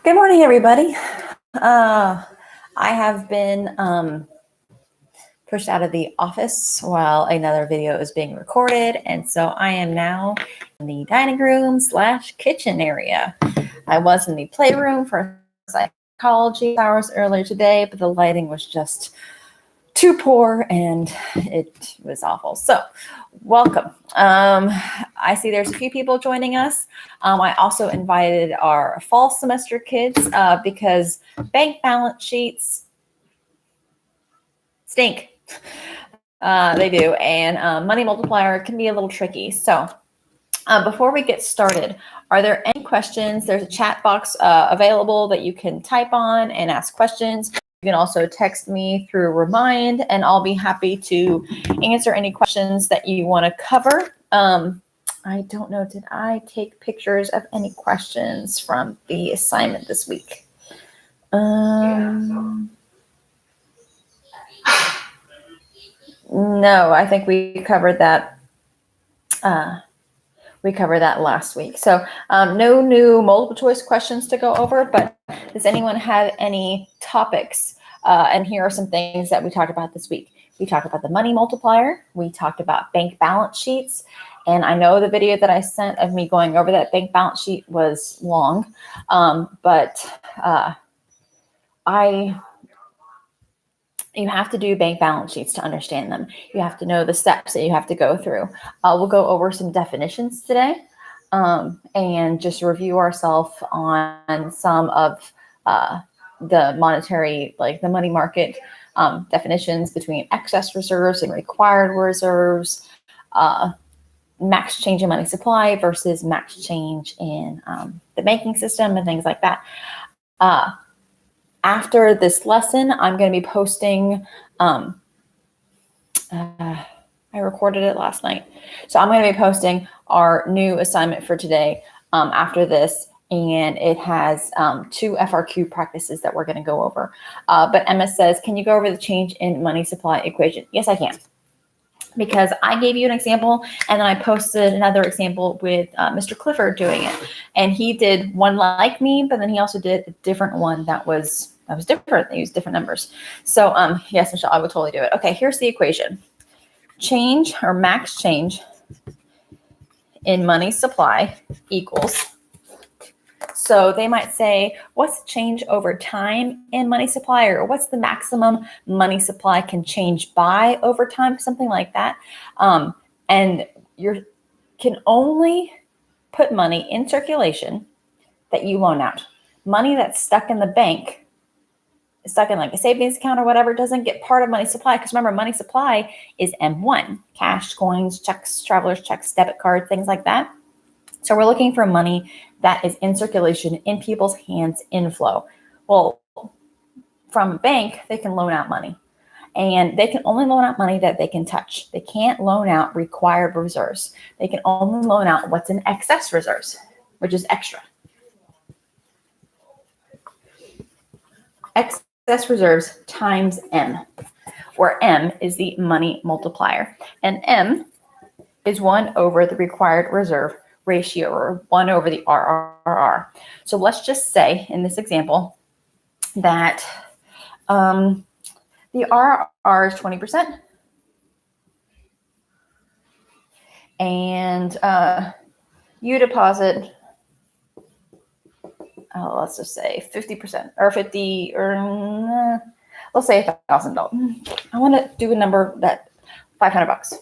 Good morning, everybody. I have been pushed out of the office while another video is being recorded, and so I am now in the dining room / kitchen area. I was in the playroom for psychology hours earlier today, but the lighting was just too poor and it was awful. So welcome. I see there's a few people joining us. I also invited our fall semester kids because bank balance sheets stink. They do. And money multiplier can be a little tricky. So before we get started, are there any questions? There's a chat box available that you can type on and ask questions. You can also text me through Remind, and I'll be happy to answer any questions that you want to cover. I don't know, did I take pictures of any questions from the assignment this week? No, I think we covered that. We covered that last week. So no new multiple choice questions to go over, but does anyone have any topics? And here are some things that we talked about this week. We talked about the money multiplier. We talked about bank balance sheets. And I know the video that I sent of me going over that bank balance sheet was long, but you have to do bank balance sheets to understand them. You have to know the steps that you have to go through. We'll go over some definitions today and just review ourselves on some of the monetary, like the money market definitions between excess reserves and required reserves, max change in money supply versus max change in the banking system and things like that. After this lesson, I'm going to be posting, I recorded it last night. So I'm going to be posting our new assignment for today after this. And it has 2 FRQ practices that we're going to go over. But Emma says, can you go over the change in money supply equation? Yes, I can. Because I gave you an example and then I posted another example with Mr. Clifford doing it. And he did one like me, but then he also did a different one that was different. They used different numbers. So yes, Michelle, I would totally do it. Okay, here's the equation. Change or max change in money supply equals. So they might say, what's the change over time in money supply, or what's the maximum money supply can change by over time, something like that. And you can only put money in circulation that you loan out. Money that's stuck in the bank, stuck in like a savings account or whatever, doesn't get part of money supply. Because remember, money supply is M1, cash, coins, checks, traveler's checks, debit cards, things like that. So we're looking for money that is in circulation, in people's hands, inflow. Well, from a bank, they can loan out money. And they can only loan out money that they can touch. They can't loan out required reserves. They can only loan out what's in excess reserves, which is extra. Excess reserves times M, where M is the money multiplier. And M is 1 over the required reserve ratio, or 1 over the RRR. So let's just say in this example that the RRR is 20%, and you deposit, let's just say 50% or 50, or let's say $1,000. I want to do a number that $500.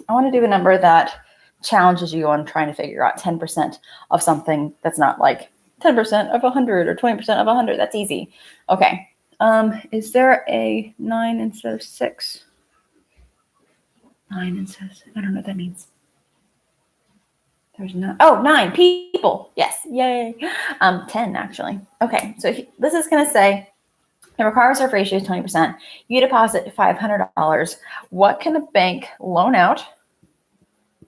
I want to do a number that challenges you on trying to figure out 10% of something that's not like 10% of 100 or 20% of 100. That's easy. Okay. Is there a 9 instead of 6? 9 instead of 6. I don't know what that means. There's no. Oh, 9 people. Yes. Yay. 10 actually. Okay. So this is going to say the required reserve ratio is 20%. You deposit $500. What can a bank loan out?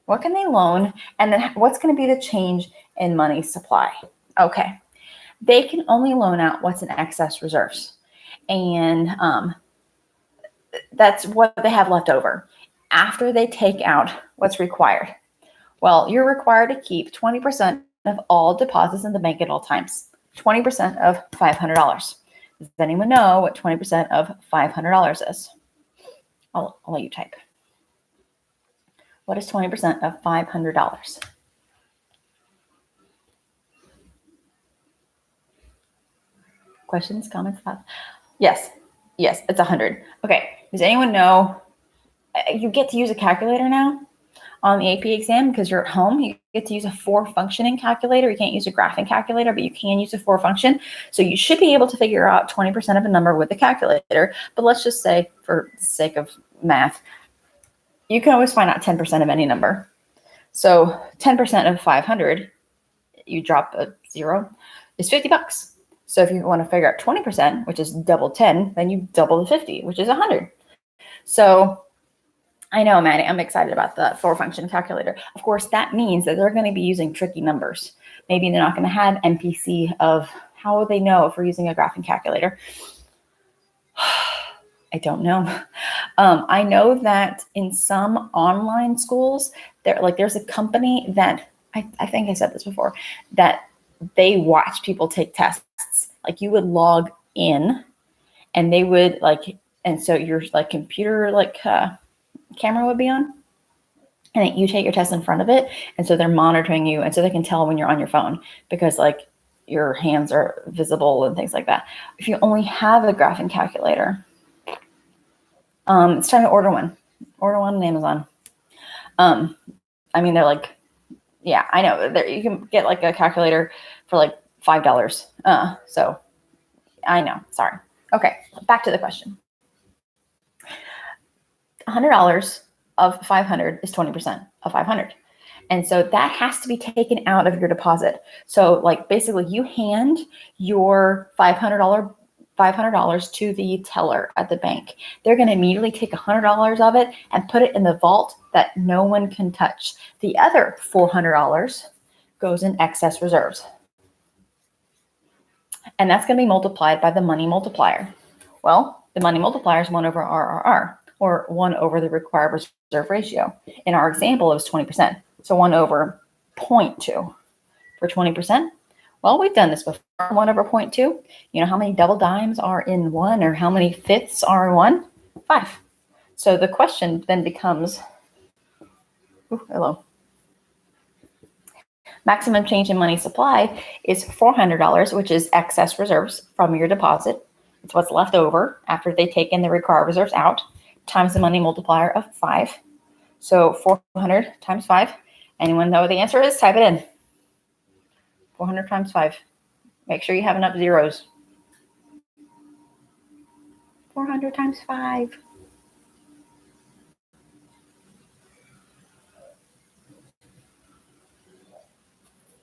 What can they loan? And then what's going to be the change in money supply? Okay. They can only loan out what's in excess reserves. And that's what they have left over after they take out what's required. Well, you're required to keep 20% of all deposits in the bank at all times. 20% of $500. Does anyone know what 20% of $500 is? I'll let you type. What is 20% of $500? Questions, comments, thoughts? Yes, it's 100. Okay, does anyone know? You get to use a calculator now on the AP exam because you're at home. You get to use a 4-functioning calculator. You can't use a graphing calculator, but you can use a 4-function. So you should be able to figure out 20% of a number with a calculator. But let's just say, for the sake of math, you can always find out 10% of any number. So 10% of 500, you drop a 0, is $50. So if you want to figure out 20%, which is double 10, then you double the 50, which is 100. So I know, Maddie, I'm excited about the 4-function calculator. Of course, that means that they're going to be using tricky numbers. Maybe they're not going to have MPC of, how will they know if we're using a graphing calculator? I don't know. I know that in some online schools, there's a company that, I think I said this before, that they watch people take tests. Like you would log in and they would and so your computer camera would be on, and you take your test in front of it, and so they're monitoring you, and so they can tell when you're on your phone because your hands are visible and things like that. If you only have a graphing calculator, it's time to order one. Order one on Amazon. They're yeah, I know. You can get a calculator for $5. So I know. Sorry. Okay, back to the question. $100 of 500 is 20% of 500. And so that has to be taken out of your deposit. So basically you hand your $500 to the teller at the bank. They're going to immediately take $100 of it and put it in the vault that no one can touch. The other $400 goes in excess reserves. And that's going to be multiplied by the money multiplier. Well, the money multiplier is 1 over RRR, or 1 over the required reserve ratio. In our example, it was 20%. So 1 over 0.2 for 20%. Well, we've done this before. 1 over 0.2. You know how many double dimes are in 1, or how many fifths are in 1? 5. So the question then becomes, maximum change in money supply is $400, which is excess reserves from your deposit. It's what's left over after they take in the required reserves out, times the money multiplier of 5. So 400 times 5. Anyone know what the answer is? Type it in. 400 times 5. Make sure you have enough zeros. 400 times 5.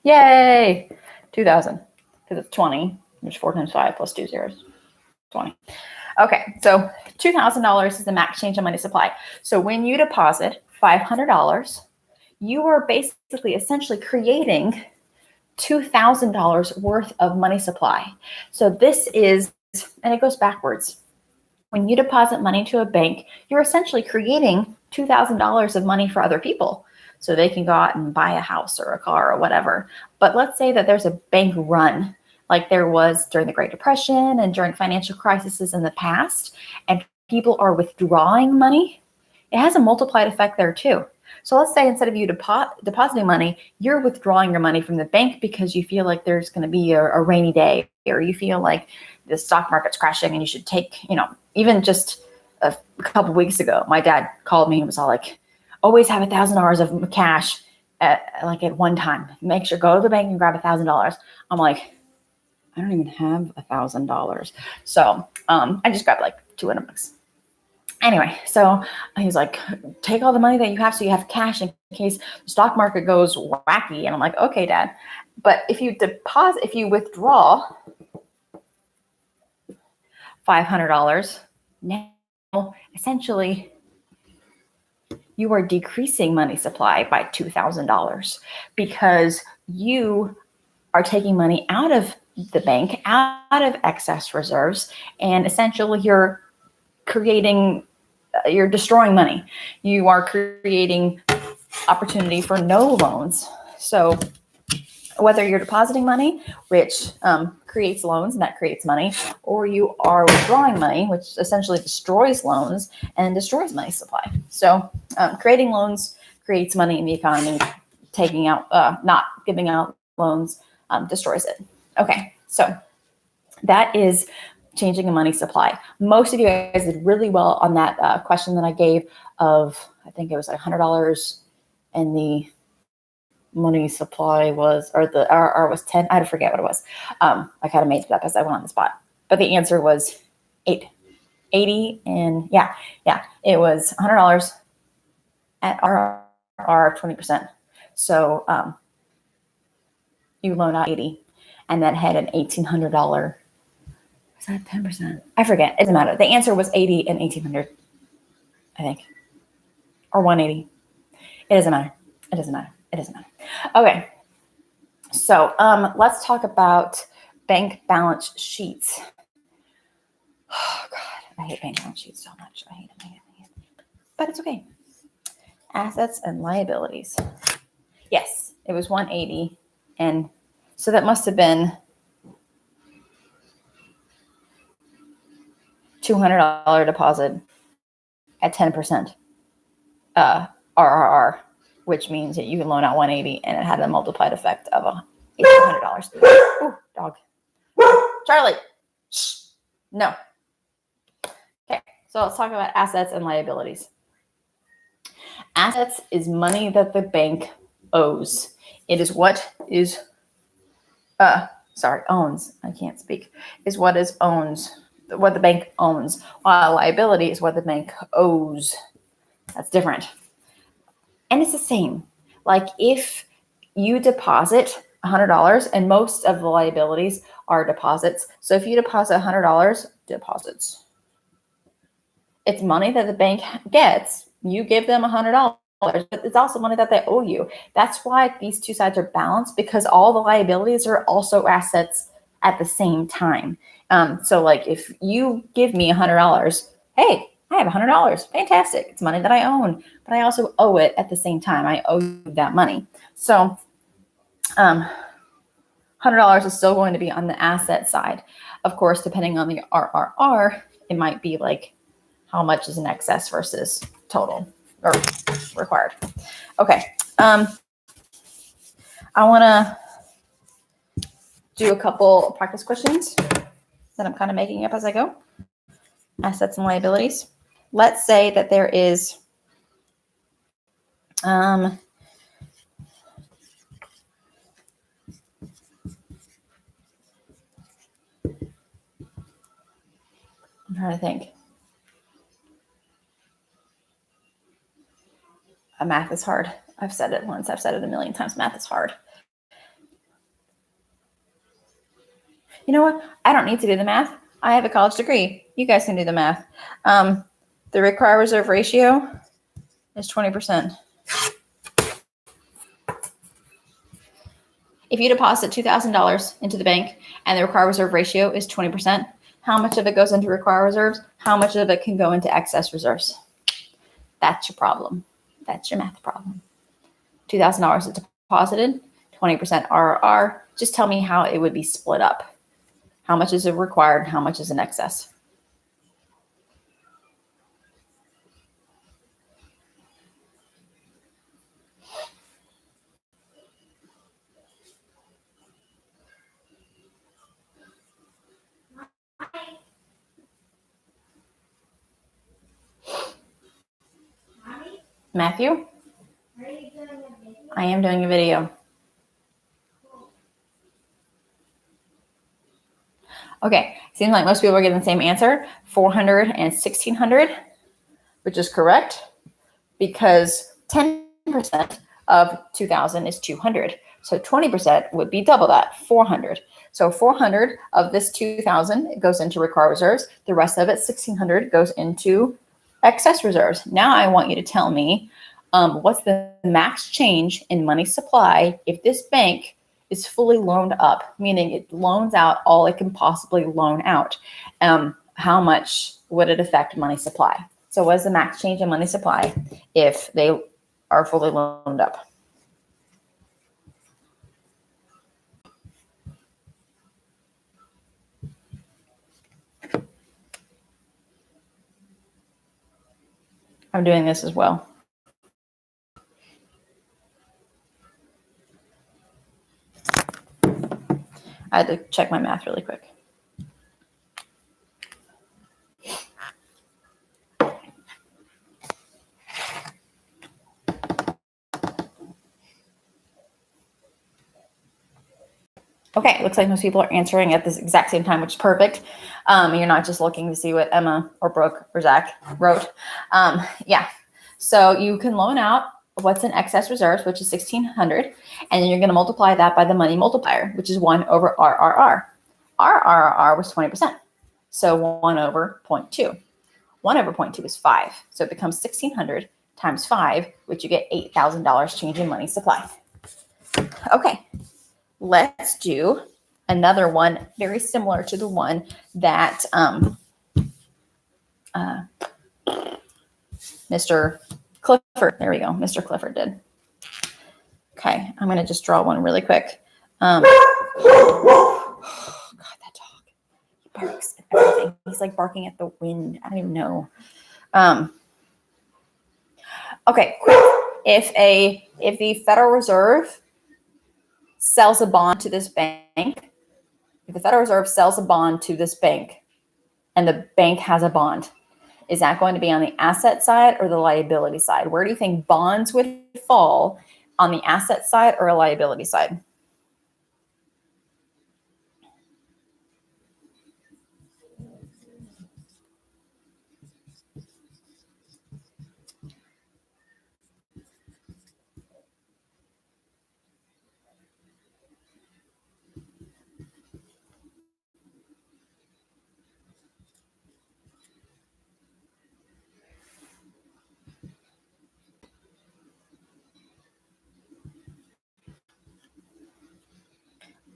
Yay! 2,000. Because it's 20. There's 4 times 5 plus 2 zeros. 20. Okay, so $2,000 is the max change in money supply. So when you deposit $500, you are essentially creating $2,000 worth of money supply. So this is, and it goes backwards. When you deposit money to a bank, you're essentially creating $2,000 of money for other people. So they can go out and buy a house or a car or whatever. But let's say that there's a bank run, like there was during the Great Depression and during financial crises in the past, and people are withdrawing money. It has a multiplied effect there too. So let's say instead of you depositing money, you're withdrawing your money from the bank because you feel like there's going to be a rainy day, or you feel like the stock market's crashing and you should take, even just a couple weeks ago, my dad called me and was all like, always have $1,000 of cash at one time. Make sure, go to the bank and grab $1,000. I'm like, I don't even have $1,000. So I just grabbed $200. Anyway, so he's like, take all the money that you have so you have cash in case the stock market goes wacky. And I'm like, okay, Dad. But if you withdraw $500, now essentially you are decreasing money supply by $2,000 because you are taking money out of the bank, out of excess reserves, and essentially you're destroying money. You are creating opportunity for no loans. So Whether you're depositing money, which creates loans and that creates money, or you are withdrawing money, which essentially destroys loans and destroys money supply. So creating loans creates money in the economy. Taking out, not giving out loans destroys it. Okay, so that is changing a money supply. Most of you guys did really well on that question that I gave of, I think it was like $100 and the money supply was, or the RR was 10. I forget what it was. I kind of made it up as I went on the spot. But the answer was 80. And yeah, it was $100 at RR 20%. So you loan out 80 and that had an $1,800. Is that 10%? I forget. It doesn't matter. The answer was 80 and 1,800, I think. Or 180. It doesn't matter. It doesn't matter. It doesn't matter. Okay. So let's talk about bank balance sheets. Oh, God. I hate bank balance sheets so much. I hate them. But it's okay. Assets and liabilities. Yes, it was 180. And so that must have been $200 deposit at 10% RRR, which means that you can loan out 180 and it had a multiplied effect of $1,800. Ooh, dog. Charlie. Shh. No. Okay, so let's talk about assets and liabilities. Assets is money that the bank owes. It is what is, owns. I can't speak. Is what is owns, what the bank owns. While liability is what the bank owes. That's different. And it's the same. Like if you deposit $100, and most of the liabilities are deposits. So if you deposit $100, deposits. It's money that the bank gets. You give them $100, but it's also money that they owe you. That's why these two sides are balanced, because all the liabilities are also assets at the same time. So like if you give me $100, hey, I have $100. Fantastic. It's money that I own, but I also owe it at the same time. I owe you that money. So $100 is still going to be on the asset side. Of course, depending on the RRR, it might be like how much is in excess versus total or required. Okay. I want to do a couple practice questions that I'm kind of making up as I go. Assets and liabilities. Let's say that there is I'm trying to think. Math is hard. I've said it once. I've said it a million times. Math is hard. You know what? I don't need to do the math. I have a college degree. You guys can do the math. The required reserve ratio is 20%. If you deposit $2,000 into the bank and the required reserve ratio is 20%, how much of it goes into required reserves? How much of it can go into excess reserves? That's your problem. That's your math problem. $2,000 is deposited, 20% RRR. Just tell me how it would be split up. How much is it required? How much is in excess? Matthew? I am doing a video. Okay, seems like most people are getting the same answer, 400 and 1,600, which is correct because 10% of 2,000 is 200. So 20% would be double that, 400. So 400 of this 2,000 goes into required reserves. The rest of it, 1,600, goes into excess reserves. Now I want you to tell me what's the max change in money supply if this bank is fully loaned up, meaning it loans out all it can possibly loan out. How much would it affect money supply? So what is the max change in money supply if they are fully loaned up? I'm doing this as well. I had to check my math really quick. Okay, looks like most people are answering at this exact same time, which is perfect. You're not just looking to see what Emma or Brooke or Zach wrote. Yeah, so you can loan out what's in excess reserves, which is 1,600, and then you're going to multiply that by the money multiplier, which is 1 over RRR. RRR was 20%, so 1 over 0.2. 1 over 0.2 is 5, so it becomes 1,600 times 5, which you get $8,000 change in money supply. Okay. Let's do another one very similar to the one that Mr. Clifford, there we go, Mr. Clifford did. Okay, I'm going to just draw one really quick. God, that dog. He barks at everything. He's like barking at the wind. I don't even know. Okay, quick. If the Federal Reserve sells a bond to this bank, if the Federal Reserve sells a bond to this bank and the bank has a bond, is that going to be on the asset side or the liability side? Where do you think bonds would fall, on the asset side or a liability side?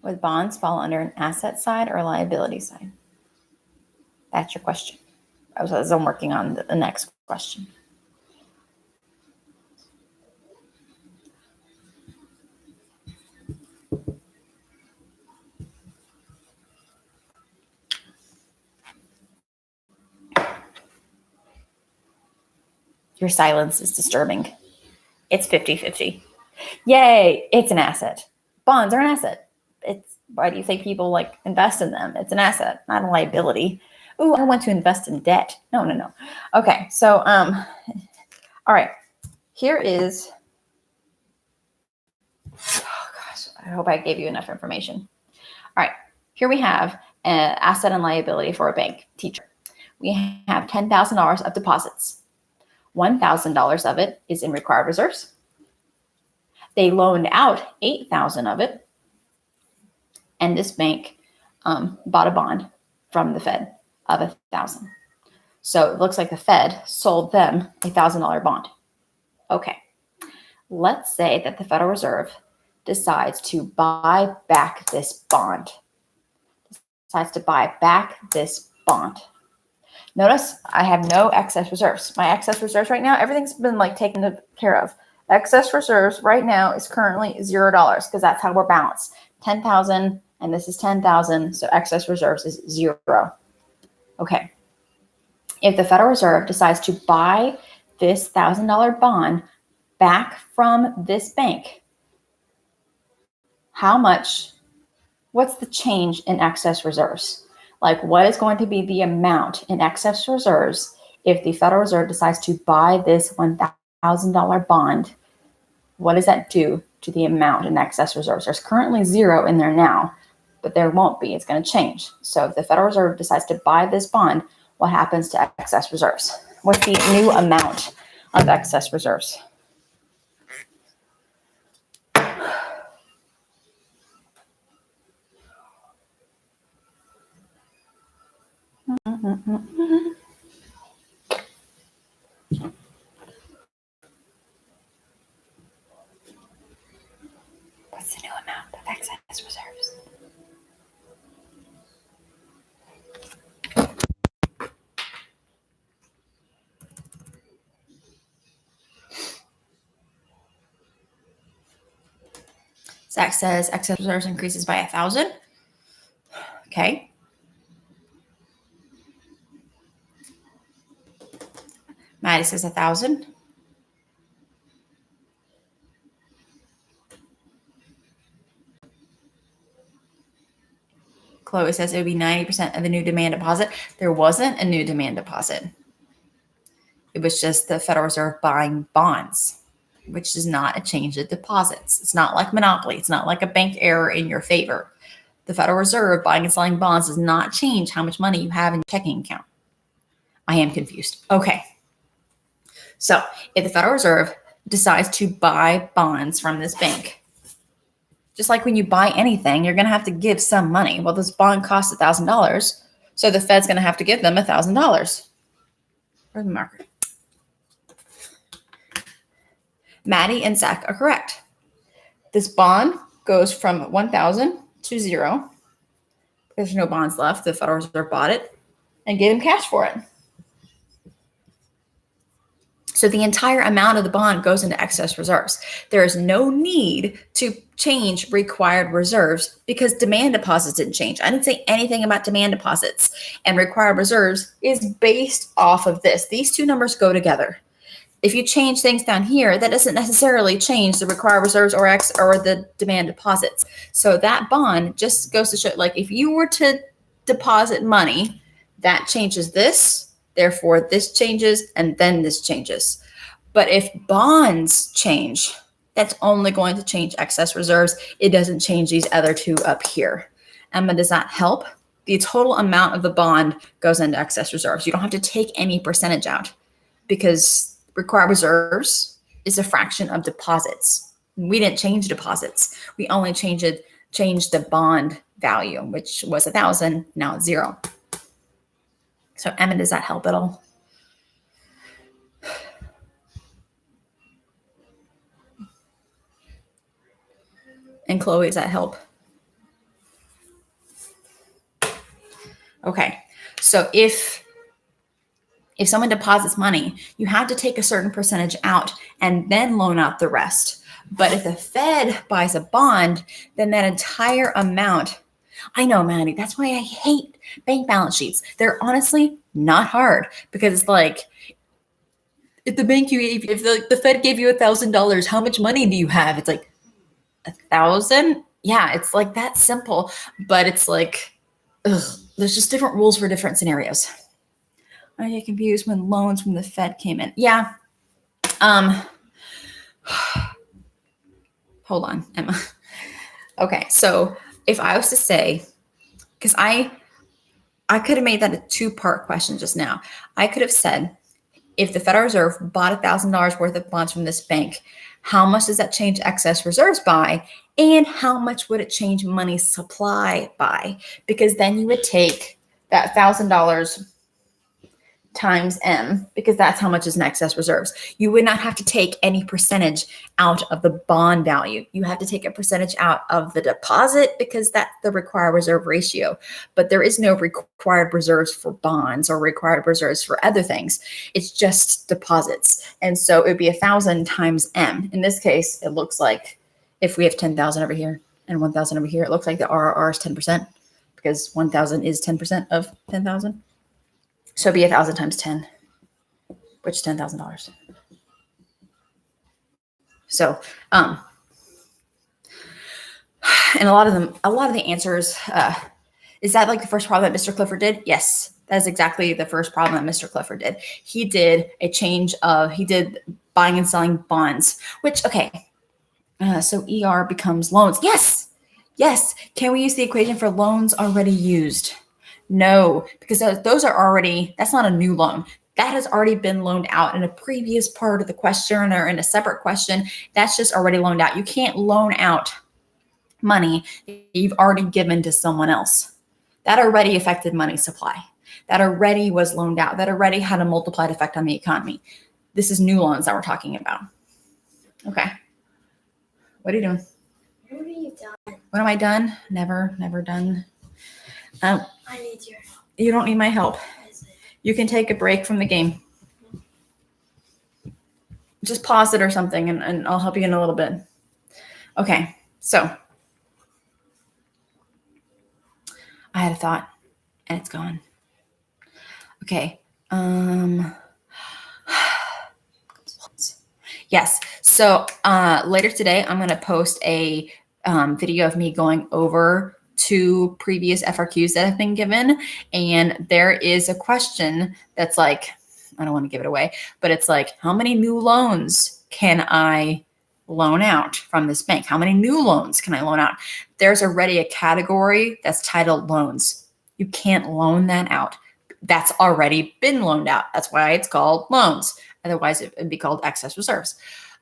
Would bonds fall under an asset side or a liability side? That's your question. As I'm working on the next question. Your silence is disturbing. It's 50-50. Yay, it's an asset. Bonds are an asset. Why do you think people like invest in them? It's an asset, not a liability. Ooh, I want to invest in debt. No. Okay, so all right. Here is, oh gosh, I hope I gave you enough information. All right, here we have an asset and liability for a bank teacher. We have $10,000 of deposits. $1,000 of it is in required reserves. They loaned out $8,000 of it, and this bank bought a bond from the Fed of $1,000. So it looks like the Fed sold them a $1,000 bond. Okay, let's say that the Federal Reserve decides to buy back this bond. Notice I have no excess reserves. My excess reserves right now, everything's been like taken care of. Excess reserves right now is currently $0 because that's how we're balanced. 10,000 and this is 10,000, so excess reserves is 0. Okay. If the Federal Reserve decides to buy this $1,000 bond back from this bank, what's the change in excess reserves? Like, what is going to be the amount in excess reserves if the Federal Reserve decides to buy this $1,000 bond? What does that do to the amount in excess reserves? There's currently 0 in there now, but there won't be. It's going to change. So if the Federal Reserve decides to buy this bond, what happens to excess reserves? What's the new amount of excess reserves? What's the new amount of excess reserves? Zach says excess reserves increases by 1,000. Okay. Maddie says 1,000. Chloe says it would be 90% of the new demand deposit. There wasn't a new demand deposit. It was just the Federal Reserve buying bonds, which is not a change of deposits. It's not like monopoly. It's not like a bank error in your favor. The Federal Reserve buying and selling bonds does not change how much money you have in your checking account. I am confused. Okay. So if the Federal Reserve decides to buy bonds from this bank, just like when you buy anything, you're going to have to give some money. Well, this bond costs $1,000, so the Fed's going to have to give them $1,000. Where's the marker? Maddie and Zach are correct. This bond goes from 1,000 to 0. There's no bonds left. The Federal Reserve bought it and gave them cash for it. So the entire amount of the bond goes into excess reserves. There is no need to change required reserves because demand deposits didn't change. I didn't say anything about demand deposits, and required reserves is based off of this. These two numbers go together. If you change things down here, that doesn't necessarily change the required reserves or the demand deposits. So that bond just goes to show, like, if you were to deposit money, that changes this. Therefore, this changes, and then this changes. But if bonds change, that's only going to change excess reserves. It doesn't change these other two up here. Emma, does that help? The total amount of the bond goes into excess reserves. You don't have to take any percentage out because required reserves is a fraction of deposits. We didn't change deposits. We only changed the bond value, which was 1,000. Now it's 0. So Emma, does that help at all? And Chloe, does that help? Okay. So if someone deposits money, you have to take a certain percentage out and then loan out the rest. But if the Fed buys a bond, then that entire amount, I know, Maddie, that's why I hate bank balance sheets. They're honestly not hard because it's like, if the Fed gave you $1,000, how much money do you have? It's like 1,000. Yeah, it's like that simple, but it's like, there's just different rules for different scenarios. I get confused when loans from the Fed came in. Yeah. Hold on, Emma. Okay, so if I was to say, because I could have made that a 2-part question just now. I could have said, if the Federal Reserve bought $1,000 worth of bonds from this bank, how much does that change excess reserves by? And how much would it change money supply by? Because then you would take that $1,000 times M, because that's how much is in excess reserves. You would not have to take any percentage out of the bond value. You have to take a percentage out of the deposit because that's the required reserve ratio. But there is no required reserves for bonds or required reserves for other things. It's just deposits. And so it would be 1,000 times M. In this case, it looks like if we have 10,000 over here and 1,000 over here, it looks like the RRR is 10% because 1,000 is 10% of 10,000. So it'd be 1,000 times 10, which is $10,000. So, and a lot of the answers, is that like the first problem that Mr. Clifford did? Yes, that is exactly the first problem that Mr. Clifford did. He did he did buying and selling bonds, which, okay. So ER becomes loans. Yes. Can we use the equation for loans already used? No, because those are already, that's not a new loan. That has already been loaned out in a previous part of the question or in a separate question. That's just already loaned out. You can't loan out money you've already given to someone else. That already affected money supply. That already was loaned out. That already had a multiplied effect on the economy. This is new loans that we're talking about. Okay. What are you doing? What are you done? When am I done? Never done. I need your help. You don't need my help. You can take a break from the game. Just pause it or something, and I'll help you in a little bit. Okay, so I had a thought, and it's gone. Okay. Yes. So later today, I'm going to post a video of me going over 2 previous FRQs that have been given. And there is a question that's like, I don't want to give it away, but it's like, how many new loans can I loan out from this bank? How many new loans can I loan out? There's already a category that's titled loans. You can't loan that out. That's already been loaned out. That's why it's called loans. Otherwise, it would be called excess reserves.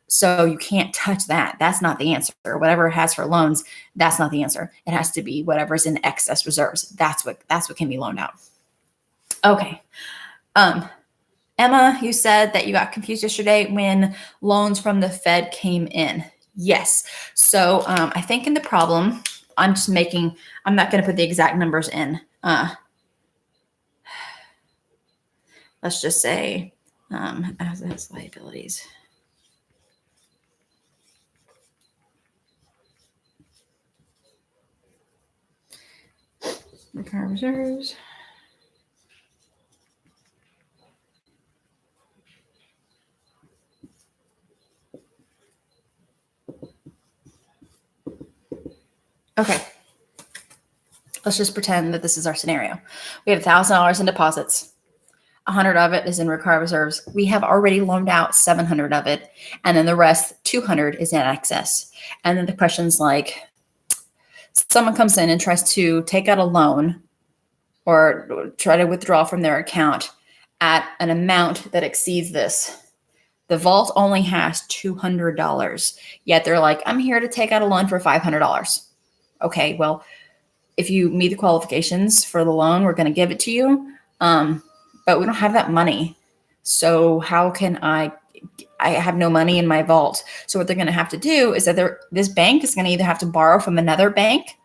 So you can't touch that. That's not the answer. Whatever it has for loans, that's not the answer. It has to be whatever's in excess reserves. That's what can be loaned out. Okay. Emma, you said that you got confused yesterday when loans from the Fed came in. Yes. So I think in the problem, I'm not going to put the exact numbers in. Let's just say assets, liabilities. Recurrent reserves. Okay. Let's just pretend that this is our scenario. We have $1,000 in deposits. 100 of it is in required reserves. We have already loaned out 700 of it. And then the rest, 200 is in excess. And then the question's like, someone comes in and tries to take out a loan or try to withdraw from their account at an amount that exceeds this. The vault only has $200, yet they're like, I'm here to take out a loan for $500. Okay, well, if you meet the qualifications for the loan, we're going to give it to you. But we don't have that money. So how can I have no money in my vault. So what they're going to have to do is that this bank is going to either have to borrow from another bank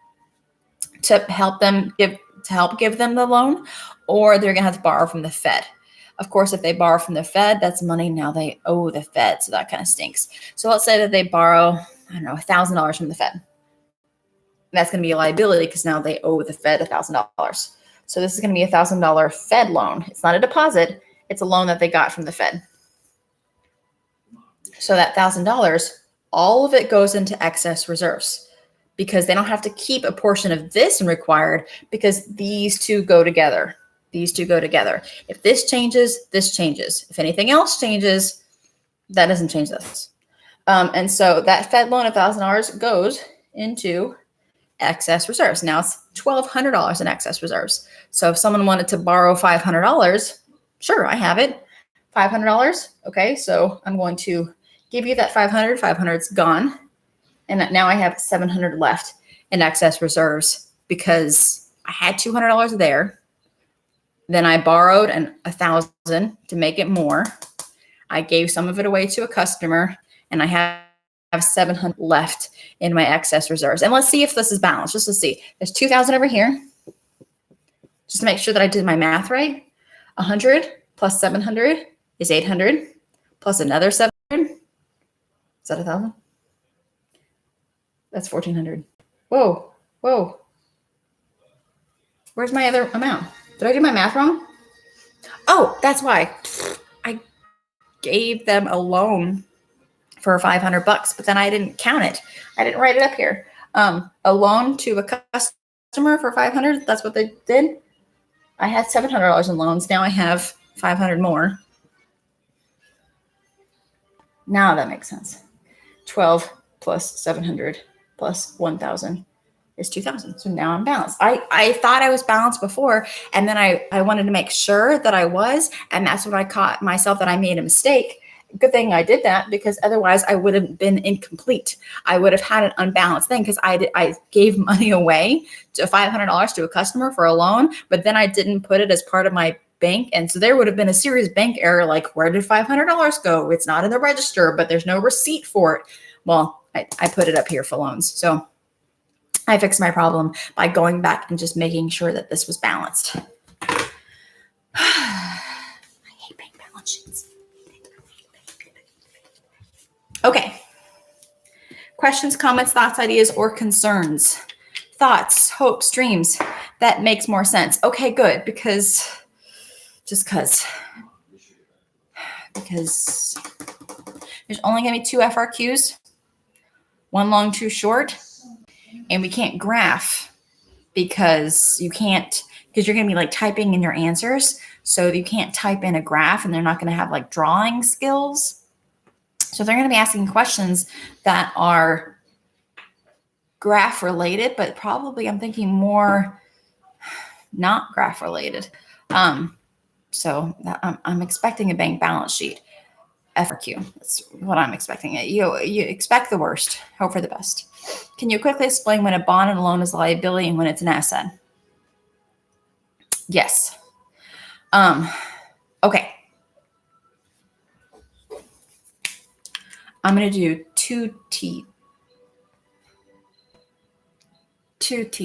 to help give them the loan, or they're going to have to borrow from the Fed. Of course, if they borrow from the Fed, that's money now they owe the Fed. So that kind of stinks. So let's say that they borrow, I don't know, $1,000 from the Fed. That's going to be a liability because now they owe the Fed $1,000. So this is going to be a $1,000 Fed loan. It's not a deposit. It's a loan that they got from the Fed. So that $1,000, all of it goes into excess reserves because they don't have to keep a portion of this in required because these two go together. These two go together. If this changes, this changes. If anything else changes, that doesn't change this. And so that Fed loan of $1,000 goes into excess reserves. Now it's $1,200 in excess reserves. So if someone wanted to borrow $500, sure, I have it. $500. Okay, so I'm going to give you that 500. 500's gone. And now I have 700 left in excess reserves because I had $200 there. Then I borrowed $1,000 to make it more. I gave some of it away to a customer, and I have 700 left in my excess reserves. And let's see if this is balanced. Just to see. There's 2,000 over here. Just to make sure that I did my math right. 100 plus 700 is 800 plus another 700. Is that 1,000? That's 1,400. Whoa, whoa. Where's my other amount? Did I do my math wrong? Oh, that's why. I gave them a loan for $500, but then I didn't count it. I didn't write it up here. A loan to a customer for $500. That's what they did. I had $700 in loans. Now I have 500 more. Now that makes sense. 12 plus 700 plus 1,000 is 2,000. So now I'm balanced. I thought I was balanced before, and then I wanted to make sure that I was, and that's when I caught myself that I made a mistake. Good thing I did that because otherwise I would have been incomplete. I would have had an unbalanced thing because I gave money away to $500 to a customer for a loan, but then I didn't put it as part of my bank. And so there would have been a serious bank error like, where did $500 go? It's not in the register, but there's no receipt for it. Well, I put it up here for loans. So I fixed my problem by going back and just making sure that this was balanced. I hate bank balance sheets. Okay. Questions, comments, thoughts, ideas, or concerns? Thoughts, hopes, dreams. That makes more sense. Okay, good. Because There's only going to be 2 FRQs, one long, 2 short, and we can't graph because you're going to be like typing in your answers. So you can't type in a graph and they're not going to have like drawing skills. So they're going to be asking questions that are graph related, but probably I'm thinking more not graph related. So I'm expecting a bank balance sheet. FRQ. That's what I'm expecting. You expect the worst, hope for the best. Can you quickly explain when a bond and a loan is a liability and when it's an asset? Yes. Okay. I'm going to do two T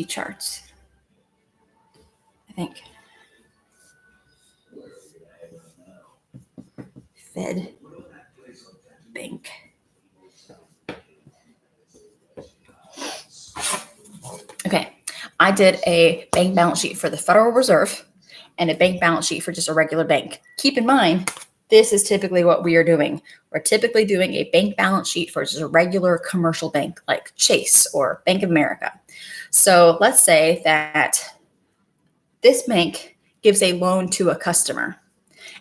charts, I think. Fed bank. Okay. I did a bank balance sheet for the Federal Reserve and a bank balance sheet for just a regular bank. Keep in mind, this is typically what we are doing. We're typically doing a bank balance sheet for just a regular commercial bank like Chase or Bank of America. So let's say that this bank gives a loan to a customer.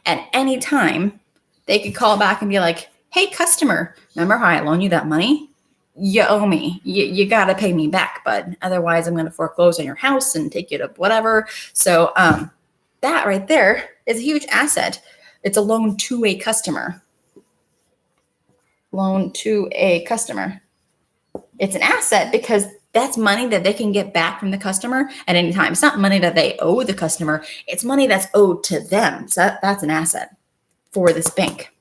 At any time, they could call back and be like, hey, customer, remember how I loaned you that money? You owe me. You got to pay me back, bud. Otherwise, I'm going to foreclose on your house and take you to whatever. So that right there is a huge asset. It's a loan to a customer. Loan to a customer. It's an asset because that's money that they can get back from the customer at any time. It's not money that they owe the customer. It's money that's owed to them. So that's an asset for this bank.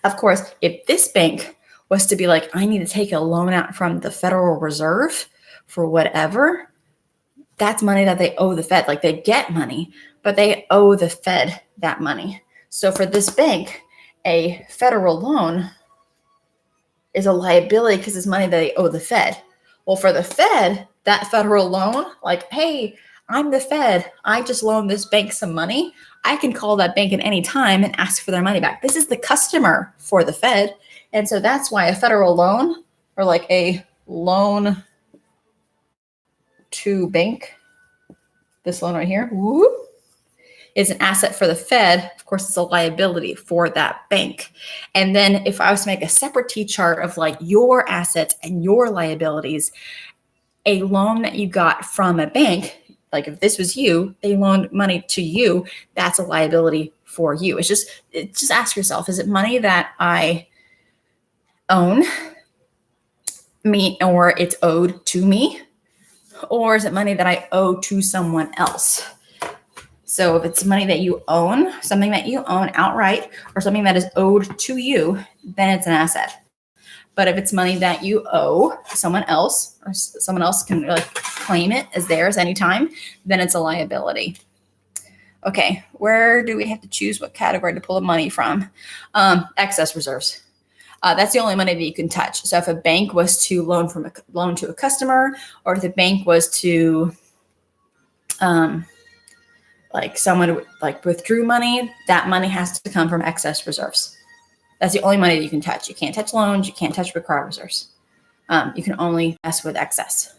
Of course, if this bank was to be like, I need to take a loan out from the Federal Reserve for whatever, that's money that they owe the Fed. Like they get money, but they owe the Fed that money. So for this bank, a federal loan is a liability because it's money that they owe the Fed. Well, for the Fed, that federal loan, like, hey, I'm the Fed. I just loaned this bank some money. I can call that bank at any time and ask for their money back. This is the customer for the Fed. And so that's why a federal loan or like a loan to bank, this loan right here, is an asset for the Fed. Of course, it's a liability for that bank. And then if I was to make a separate T-chart of like your assets and your liabilities, a loan that you got from a bank, like if this was you, they loaned money to you, that's a liability for you. It's just ask yourself, is it money that I own me or it's owed to me? Or is it money that I owe to someone else? So if it's money that you own, something that you own outright, or something that is owed to you, then it's an asset. But if it's money that you owe someone else, or someone else can like claim it as theirs anytime, then it's a liability. Okay, where do we have to choose what category to pull the money from? Excess reserves. That's the only money that you can touch. So if a bank was to loan to a customer, or if the bank was to like someone like withdrew money, that money has to come from excess reserves. That's the only money that you can touch. You can't touch loans. You can't touch required reserves. You can only mess with excess.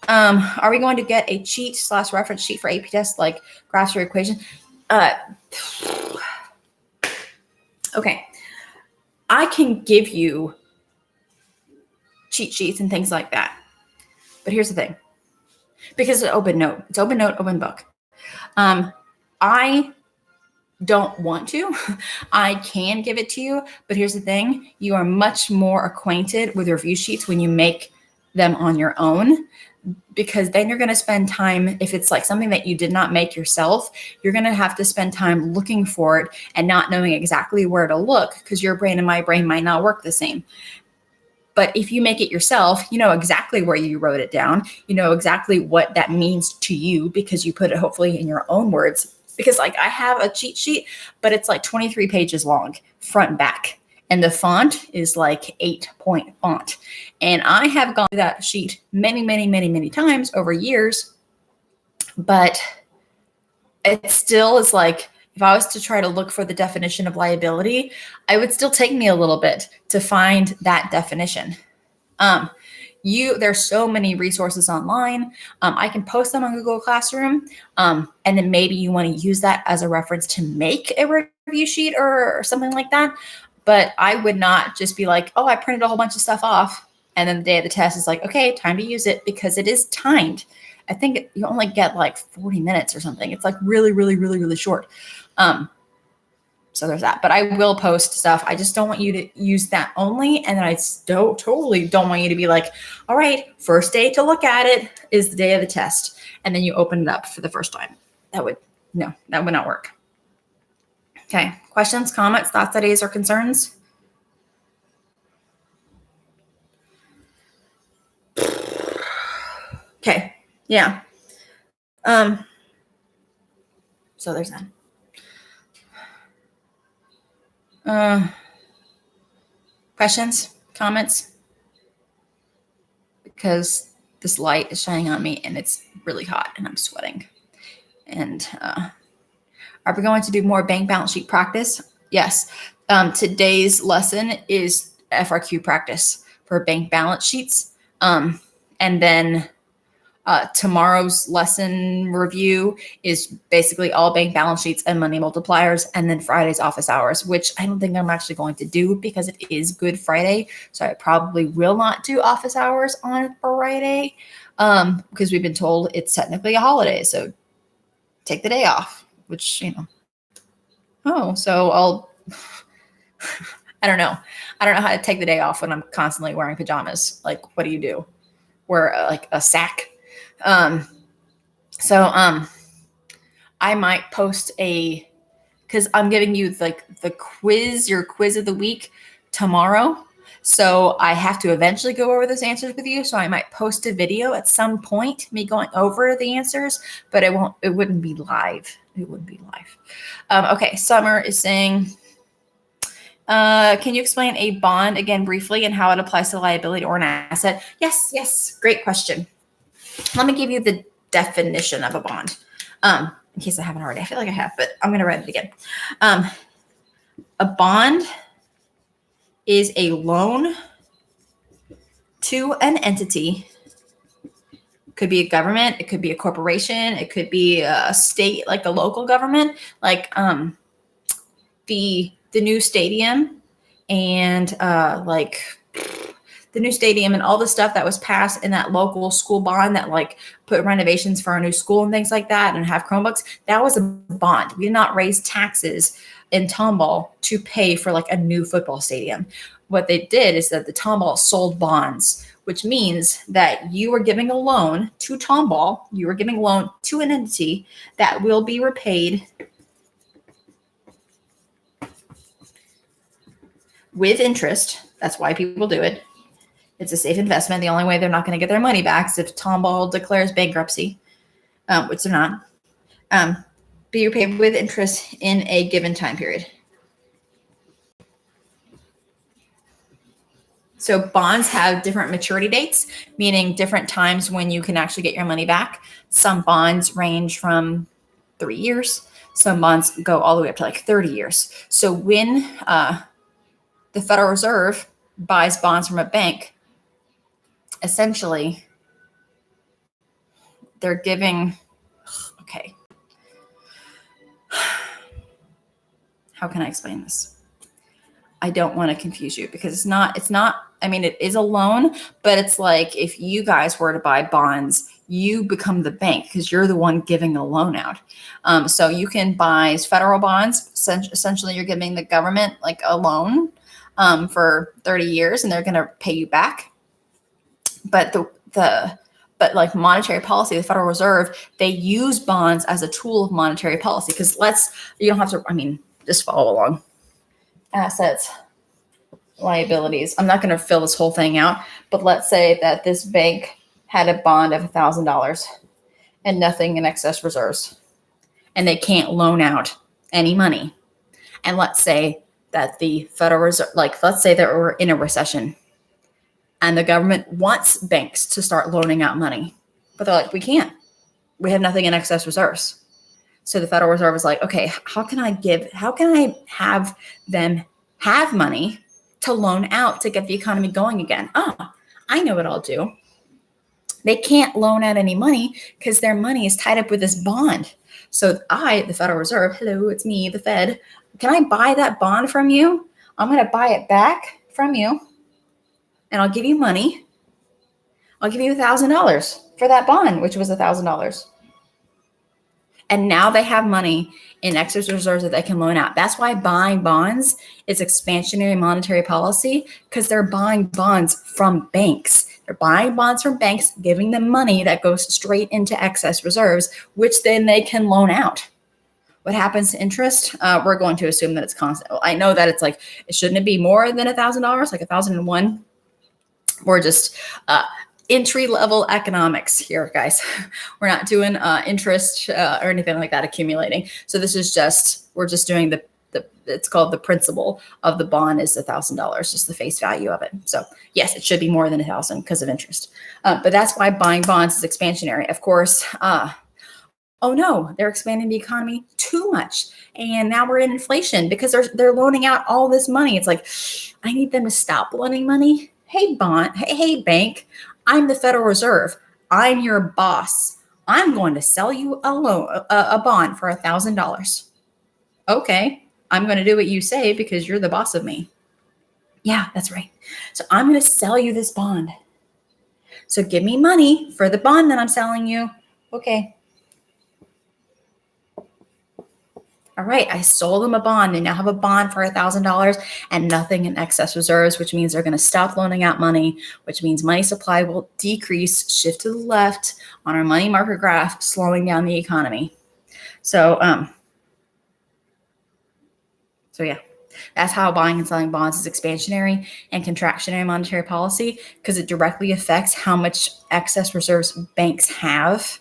Are we going to get a cheat/reference sheet for AP tests like graphs or equation? Okay. I can give you cheat sheets and things like that. But here's the thing. Because it's open note. It's open note, open book. I don't want to. I can give it to you, but here's the thing. You are much more acquainted with review sheets when you make them on your own, because then you're going to spend time, if it's like something that you did not make yourself, you're going to have to spend time looking for it and not knowing exactly where to look, because your brain and my brain might not work the same. But if you make it yourself, you know exactly where you wrote it down. You know exactly what that means to you because you put it hopefully in your own words. Because like I have a cheat sheet, but it's like 23 pages long, front and back. And the font is like 8-point font. And I have gone through that sheet many, many, many, many times over years. But it still is like, if I was to try to look for the definition of liability, it would still take me a little bit to find that definition. There's so many resources online. I can post them on Google Classroom. And then maybe you want to use that as a reference to make a review sheet or something like that. But I would not just be like, oh, I printed a whole bunch of stuff off. And then the day of the test is like, okay, time to use it, because it is timed. I think you only get like 40 minutes or something. It's like really, really, really, really short. So there's that. But I will post stuff. I just don't want you to use that only. And then I totally don't want you to be like, all right, first day to look at it is the day of the test. And then you open it up for the first time. That would not work. Okay. Questions, comments, thoughts, ideas, or concerns? Okay. Yeah. So there's that. Questions, comments? Because this light is shining on me and it's really hot and I'm sweating. And are we going to do more bank balance sheet practice? Yes. Today's lesson is FRQ practice for bank balance sheets. And then tomorrow's lesson review is basically all bank balance sheets and money multipliers, and then Friday's office hours, which I don't think I'm actually going to do because it is Good Friday. So I probably will not do office hours on Friday because we've been told it's technically a holiday. So take the day off, which, so I'll, I don't know. I don't know how to take the day off when I'm constantly wearing pajamas. Like, what do you do? Wear like a sack? I might post because I'm giving you like your quiz of the week tomorrow. So I have to eventually go over those answers with you. So I might post a video at some point, me going over the answers, but it wouldn't be live. It wouldn't be live. Okay. Summer is saying, can you explain a bond again briefly and how it applies to liability or an asset? Yes. Great question. Let me give you the definition of a bond, in case I haven't already. I feel like I have, but I'm going to write it again. A bond is a loan to an entity. It could be a government. It could be a corporation. It could be a state, like a local government, like the new stadium and the new stadium and all the stuff that was passed in that local school bond that like put renovations for our new school and things like that and have Chromebooks. That was a bond. We did not raise taxes in Tomball to pay for like a new football stadium. What they did is that the Tomball sold bonds, which means that you were giving a loan to Tomball. You were giving a loan to an entity that will be repaid with interest. That's why people do it. It's a safe investment. The only way they're not going to get their money back is if Tomball declares bankruptcy, which they're not. Be repaid with interest in a given time period. So bonds have different maturity dates, meaning different times when you can actually get your money back. Some bonds range from 3 years. Some bonds go all the way up to like 30 years. So when the Federal Reserve buys bonds from a bank, essentially, they're giving, okay. How can I explain this? I don't want to confuse you because it's not, I mean, it is a loan, but it's like if you guys were to buy bonds, you become the bank because you're the one giving the loan out. So you can buy federal bonds. Essentially, you're giving the government like a loan for 30 years and they're going to pay you back. But but like monetary policy, the Federal Reserve, they use bonds as a tool of monetary policy because you don't have to, just follow along. Assets, liabilities. I'm not going to fill this whole thing out, but let's say that this bank had a bond of $1,000 and nothing in excess reserves, and they can't loan out any money. And let's say that the Federal Reserve, let's say that we're in a recession and the government wants banks to start loaning out money, but they're like, we can't. We have nothing in excess reserves. So the Federal Reserve is like, okay, how can I have them have money to loan out to get the economy going again? I know what I'll do. They can't loan out any money because their money is tied up with this bond. So the Federal Reserve, hello, it's me, the Fed. Can I buy that bond from you? I'm going to buy it back from you, and I'll give you money. I'll give you $1,000 for that bond, which was $1,000. And now they have money in excess reserves that they can loan out. That's why buying bonds is expansionary monetary policy, because they're buying bonds from banks. They're buying bonds from banks, giving them money that goes straight into excess reserves, which then they can loan out. What happens to interest? We're going to assume that it's constant. I know that it's like, shouldn't it be more than $1,000, like 1,001? We're just entry level economics here, guys. We're not doing interest or anything like that accumulating. So this is just, we're just doing it's called the principal of the bond is $1,000, just the face value of it. So yes, it should be more than 1,000 because of interest. But that's why buying bonds is expansionary. Of course, oh no, they're expanding the economy too much. And now we're in inflation because they're loaning out all this money. It's like, I need them to stop loaning money. Hey, bond. Hey, bank. I'm the Federal Reserve. I'm your boss. I'm going to sell you a bond for $1,000. Okay, I'm going to do what you say because you're the boss of me. Yeah, that's right. So I'm going to sell you this bond. So give me money for the bond that I'm selling you. Okay. All right, I sold them a bond. They now have a bond for $1,000 and nothing in excess reserves, which means they're going to stop loaning out money, which means money supply will decrease, shift to the left on our money market graph, slowing down the economy. So yeah, that's how buying and selling bonds is expansionary and contractionary monetary policy, because it directly affects how much excess reserves banks have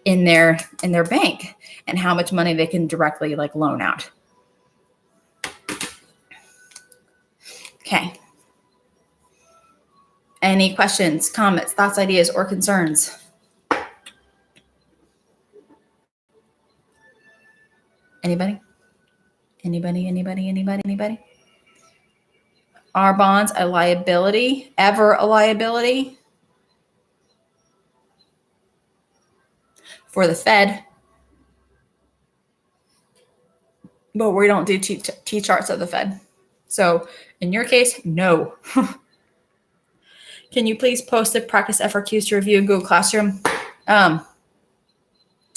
in their bank and how much money they can directly like loan out. Okay. Any questions, comments, thoughts, ideas, or concerns? Anybody? Anybody? Are bonds a liability? Ever a liability? For the Fed. But we don't do T-charts of the Fed. So in your case, no. Can you please post the practice FRQs to review in Google Classroom? To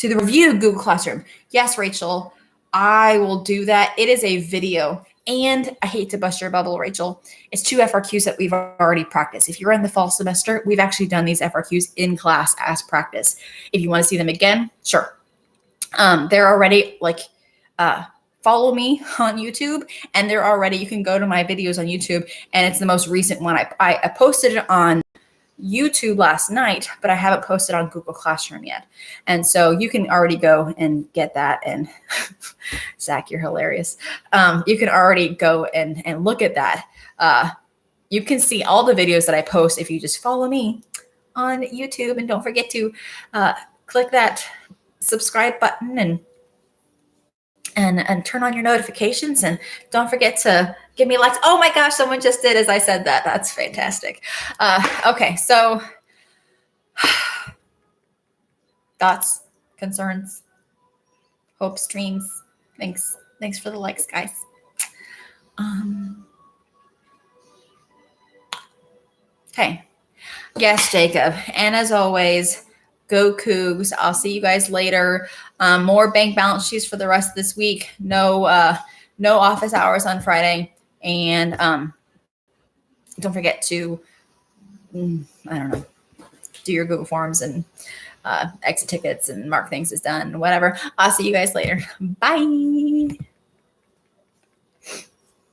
the review Google Classroom. Yes, Rachel, I will do that. It is a video. And I hate to bust your bubble, Rachel. It's 2 FRQs that we've already practiced. If you're in the fall semester, we've actually done these FRQs in class as practice. If you want to see them again, sure. They're already like, follow me on YouTube, and you can go to my videos on YouTube, and it's the most recent one. I posted it on YouTube last night, but I haven't posted on Google Classroom yet. And so you can already go and get that. And Zach, you're hilarious. You can already go and look at that. You can see all the videos that I post if you just follow me on YouTube, and don't forget to click that subscribe button and turn on your notifications, and don't forget to give me likes. Oh my gosh, someone just did as I said that. That's fantastic. Okay, so thoughts, concerns, hopes, dreams. Thanks for the likes, guys. Okay. Yes, Jacob. And as always, go Cougs. I'll see you guys later. More bank balance sheets for the rest of this week. No office hours on Friday. And don't forget to, I don't know, do your Google Forms and exit tickets and mark things as done, whatever. I'll see you guys later. Bye.